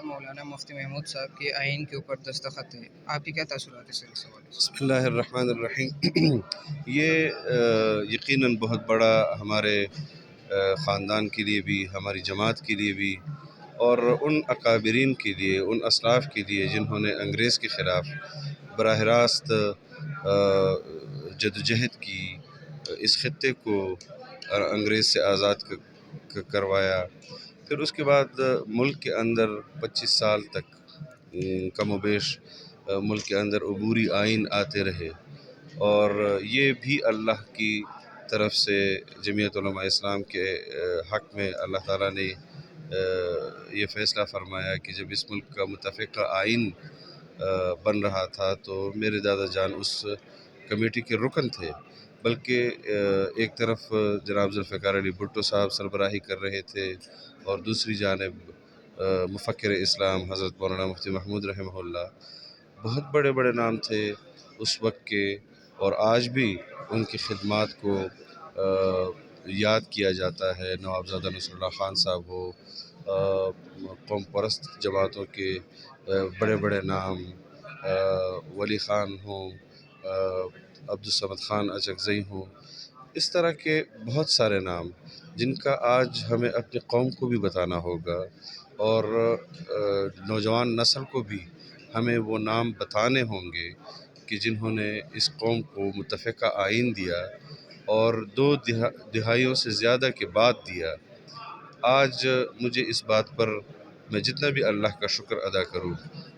مولانا مفتی محمود صاحب کے آئین کے اوپر دستخط ہے، آپ کی کیا تاثرات ہیں سر اس حوالے سے؟ بسم اللہ الرحمن الرحیم یہ یقیناً بہت بڑا ہمارے خاندان کے لیے بھی، ہماری جماعت کے لیے بھی، اور ان اکابرین کے لیے، ان اسلاف کے لیے جنہوں نے انگریز کے خلاف براہ راست جدوجہد کی، اس خطے کو انگریز سے آزاد کروایا۔ پھر اس کے بعد ملک کے اندر 25 سال تک کم و بیش ملک کے اندر عبوری آئین آتے رہے، اور یہ بھی اللہ کی طرف سے جمعیت علماء اسلام کے حق میں اللہ تعالیٰ نے یہ فیصلہ فرمایا کہ جب اس ملک کا متفقہ آئین بن رہا تھا تو میرے دادا جان اس کمیٹی کے رکن تھے، بلکہ ایک طرف جناب ذوالفقار علی بھٹو صاحب سربراہی کر رہے تھے، اور دوسری جانب مفکر اسلام حضرت مولانا مفتی محمود رحمہ اللہ، بہت بڑے بڑے نام تھے اس وقت کے، اور آج بھی ان کی خدمات کو یاد کیا جاتا ہے۔ نوابزادہ نصر اللہ خان صاحب ہو، قوم پرست جماعتوں کے بڑے بڑے نام، ولی خان ہوں، عبدالصمد خان اچکزئی ہوں، اس طرح کے بہت سارے نام جن کا آج ہمیں اپنی قوم کو بھی بتانا ہوگا، اور نوجوان نسل کو بھی ہمیں وہ نام بتانے ہوں گے کہ جنہوں نے اس قوم کو متفقہ آئین دیا، اور 2 دہائیوں سے زیادہ کے بعد دیا۔ آج مجھے اس بات پر میں جتنا بھی اللہ کا شکر ادا کروں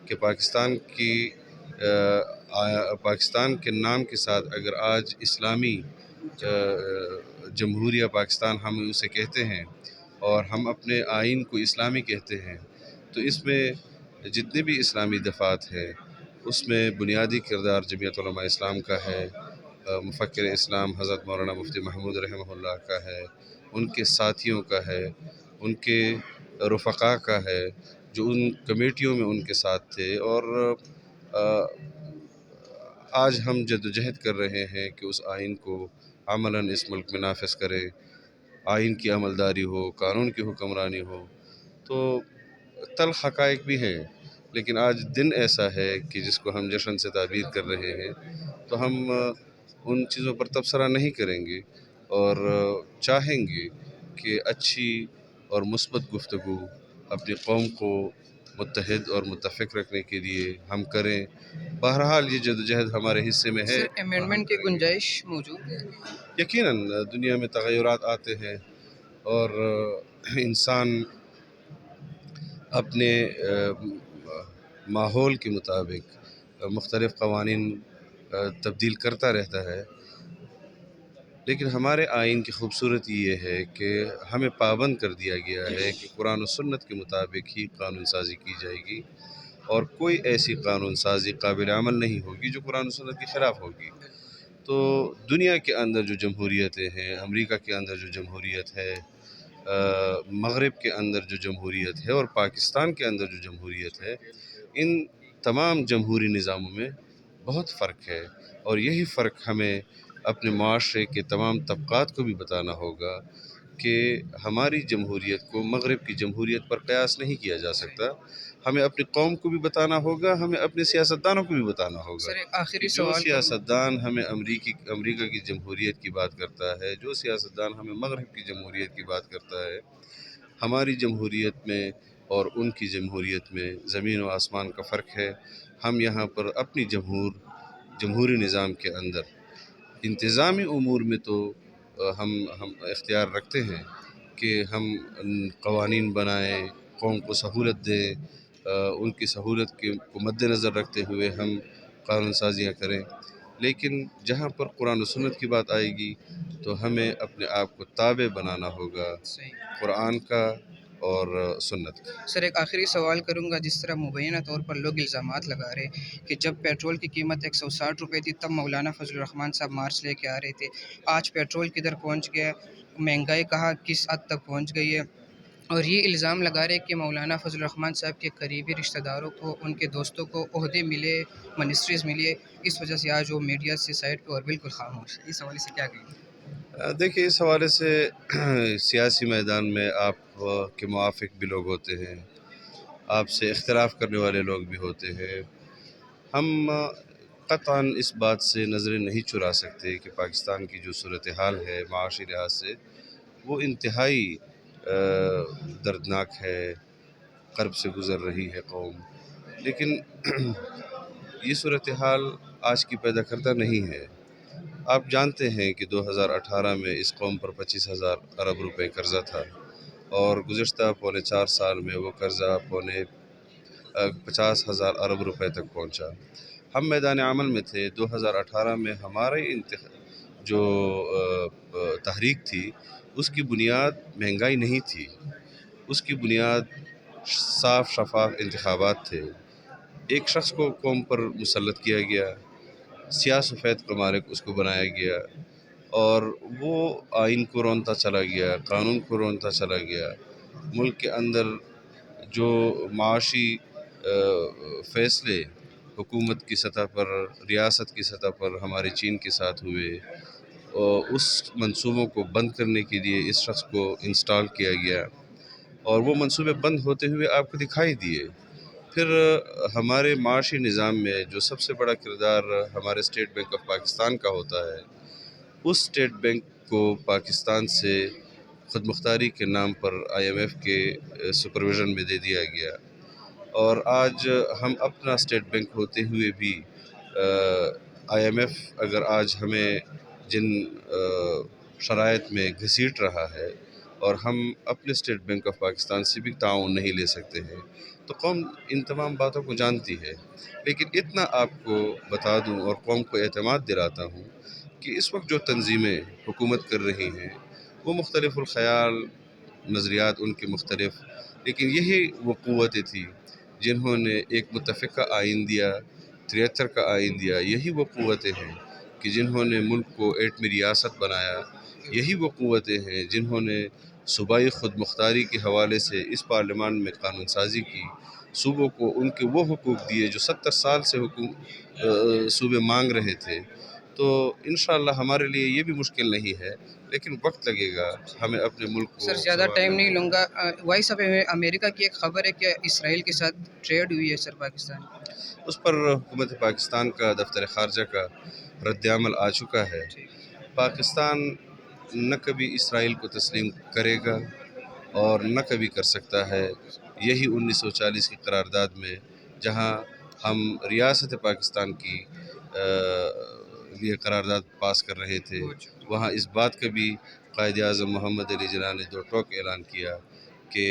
کہ پاکستان کے نام کے ساتھ اگر آج اسلامی جمہوریہ پاکستان ہم اسے کہتے ہیں، اور ہم اپنے آئین کو اسلامی کہتے ہیں، تو اس میں جتنے بھی اسلامی دفعات ہیں اس میں بنیادی کردار جمعیت علماء اسلام کا ہے، مفکر اسلام حضرت مولانا مفتی محمود رحمہ اللہ کا ہے، ان کے ساتھیوں کا ہے، ان کے رفقاء کا ہے جو ان کمیٹیوں میں ان کے ساتھ تھے، اور آج ہم جدوجہد کر رہے ہیں کہ اس آئین کو عملاً اس ملک میں نافذ کرے، آئین کی عملداری ہو، قانون کی حکمرانی ہو۔ تو تلخ حقائق بھی ہیں، لیکن آج دن ایسا ہے کہ جس کو ہم جشن سے تعبیر کر رہے ہیں، تو ہم ان چیزوں پر تبصرہ نہیں کریں گے، اور چاہیں گے کہ اچھی اور مثبت گفتگو اپنی قوم کو متحد اور متفق رکھنے کے لیے ہم کریں۔ بہرحال یہ جدوجہد ہمارے حصے میں ہے۔ سر امینڈمنٹ کی گنجائش موجود ہے؟ یقیناً دنیا میں تغیرات آتے ہیں، اور انسان اپنے ماحول کے مطابق مختلف قوانین تبدیل کرتا رہتا ہے، لیکن ہمارے آئین کی خوبصورتی یہ ہے کہ ہمیں پابند کر دیا گیا ہے کہ قرآن و سنت کے مطابق ہی قانون سازی کی جائے گی، اور کوئی ایسی قانون سازی قابل عمل نہیں ہوگی جو قرآن و سنت کے خلاف ہوگی۔ تو دنیا کے اندر جو جمہوریتیں ہیں، امریکہ کے اندر جو جمہوریت ہے، مغرب کے اندر جو جمہوریت ہے، اور پاکستان کے اندر جو جمہوریت ہے، ان تمام جمہوری نظاموں میں بہت فرق ہے، اور یہی فرق ہمیں اپنے معاشرے کے تمام طبقات کو بھی بتانا ہوگا کہ ہماری جمہوریت کو مغرب کی جمہوریت پر قیاس نہیں کیا جا سکتا۔ ہمیں اپنی قوم کو بھی بتانا ہوگا، ہمیں اپنے سیاستدانوں کو بھی بتانا ہوگا سر ایک آخری کہ جو سوال سیاستدان ہمیں امریکہ کی جمہوریت کی بات کرتا ہے، جو سیاستدان ہمیں مغرب کی جمہوریت کی بات کرتا ہے، ہماری جمہوریت میں اور ان کی جمہوریت میں زمین و آسمان کا فرق ہے۔ ہم یہاں پر اپنی جمہوری نظام کے اندر انتظامی امور میں تو ہم اختیار رکھتے ہیں کہ ہم قوانین بنائیں، قوم کو سہولت دیں، ان کی سہولت کو مد نظر رکھتے ہوئے ہم قانون سازیاں کریں، لیکن جہاں پر قرآن و سنت کی بات آئے گی تو ہمیں اپنے آپ کو تابع بنانا ہوگا قرآن کا اور سنت کا۔ سر ایک آخری سوال کروں گا، جس طرح مبینہ طور پر لوگ الزامات لگا رہے کہ جب پیٹرول کی قیمت 160 روپے تھی تب مولانا فضل الرحمان صاحب مارچ لے کے آ رہے تھے، آج پیٹرول کدھر پہنچ گیا، مہنگائی کہاں کس حد تک پہنچ گئی ہے، اور یہ الزام لگا رہے کہ مولانا فضل الرحمان صاحب کے قریبی رشتہ داروں کو، ان کے دوستوں کو عہدے ملے، منسٹریز ملی، اس وجہ سے آج وہ میڈیا سے سائڈ پہ اور بالکل خاموش ہے۔ اس حوالے سے کیا کہیں گے؟ دیکھیے، اس حوالے سے سیاسی میدان میں آپ کے موافق بھی لوگ ہوتے ہیں، آپ سے اختلاف کرنے والے لوگ بھی ہوتے ہیں. ہم قطعاً اس بات سے نظریں نہیں چرا سکتے کہ پاکستان کی جو صورتحال ہے معاشی لحاظ سے وہ انتہائی دردناک ہے. کرب سے گزر رہی ہے قوم. لیکن یہ صورتحال آج کی پیدا کردہ نہیں ہے. آپ جانتے ہیں کہ 2018 میں اس قوم پر 25,000 ارب روپے قرضہ تھا اور گزشتہ پونے 4 سال میں وہ قرضہ پونے 50,000 ارب روپے تک پہنچا. ہم میدان عمل میں تھے. 2018 میں ہمارے جو تحریک تھی اس کی بنیاد مہنگائی نہیں تھی. اس کی بنیاد صاف شفاف انتخابات تھے. ایک شخص کو قوم پر مسلط کیا گیا، سیاہ سفید ممالک اس کو بنایا گیا اور وہ آئین کو رونتا چلا گیا، قانون کو رونتا چلا گیا. ملک کے اندر جو معاشی فیصلے حکومت کی سطح پر، ریاست کی سطح پر ہمارے چین کے ساتھ ہوئے، اور اس منصوبوں کو بند کرنے کے لیے اس شخص کو انسٹال کیا گیا اور وہ منصوبے بند ہوتے ہوئے آپ کو دکھائی دیے. پھر ہمارے معاشی نظام میں جو سب سے بڑا کردار ہمارے اسٹیٹ بینک آف پاکستان کا ہوتا ہے، اس اسٹیٹ بینک کو پاکستان سے خود مختاری کے نام پر IMF کے سپرویژن میں دے دیا گیا. اور آج ہم اپنا اسٹیٹ بینک ہوتے ہوئے بھی IMF اگر آج ہمیں جن شرائط میں گھسیٹ رہا ہے اور ہم اپنے اسٹیٹ بینک آف پاکستان سے بھی تعاون نہیں لے سکتے ہیں، تو قوم ان تمام باتوں کو جانتی ہے. لیکن اتنا آپ کو بتا دوں اور قوم کو اعتماد دلاتا ہوں کہ اس وقت جو تنظیمیں حکومت کر رہی ہیں وہ مختلف الخیال، نظریات ان کے مختلف، لیکن یہی وہ قوتیں تھیں جنہوں نے ایک متفقہ آئین دیا، 73 کا آئین دیا. یہی وہ قوتیں ہیں کہ جنہوں نے ملک کو ایٹمی ریاست بنایا. یہی وہ قوتیں ہیں جنہوں نے صوبائی خود مختاری کے حوالے سے اس پارلیمان میں قانون سازی کی، صوبوں کو ان کے وہ حقوق دیے جو 70 سال سے صوبے مانگ رہے تھے. تو انشاءاللہ ہمارے لیے یہ بھی مشکل نہیں ہے، لیکن وقت لگے گا. ہمیں اپنے ملک کو سر زیادہ ٹائم نہیں لوں گا. وائس آف امریکہ کی ایک خبر ہے کہ اسرائیل کے ساتھ ٹریڈ ہوئی ہے سر پاکستان. اس پر حکومت پاکستان کا دفتر خارجہ کا رد عمل آ چکا ہے. پاکستان نہ کبھی اسرائیل کو تسلیم کرے گا اور نہ کبھی کر سکتا ہے. یہی 1940 کی قرارداد میں جہاں ہم ریاست پاکستان کی لیے قرارداد پاس کر رہے تھے، وہاں اس بات کا بھی قائد اعظم محمد علی جناح نے دو ٹوک اعلان کیا کہ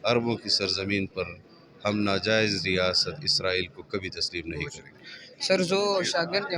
عربوں کی سرزمین پر ہم ناجائز ریاست اسرائیل کو کبھی تسلیم نہیں کریں گے. سر جو شاگرد